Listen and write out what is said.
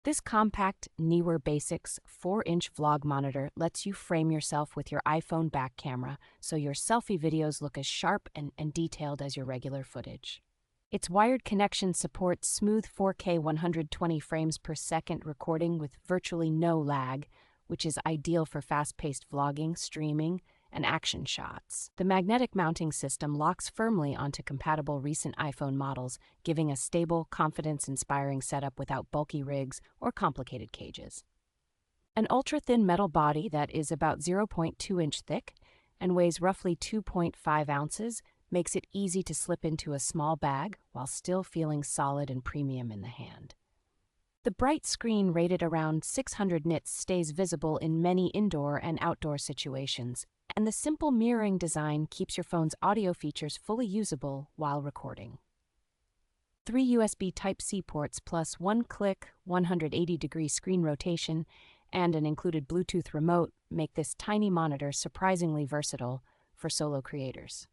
This compact NEEWER Basics 4-inch vlog monitor lets you frame yourself with your iPhone back camera so your selfie videos look as sharp and detailed as your regular footage. Its wired connection supports smooth 4K 120 frames per second recording with virtually no lag, which is ideal for fast-paced vlogging, streaming, and action shots. The magnetic mounting system locks firmly onto compatible recent iPhone models, giving a stable, confidence-inspiring setup without bulky rigs or complicated cages. An ultra-thin metal body that is about 0.2-inch thick and weighs roughly 2.5 ounces makes it easy to slip into a small bag while still feeling solid and premium in the hand. The bright screen rated around 600 nits stays visible in many indoor and outdoor situations, and the simple mirroring design keeps your phone's audio features fully usable while recording. 3 USB Type-C ports plus one-click 180-degree screen rotation and an included Bluetooth remote make this tiny monitor surprisingly versatile for solo creators.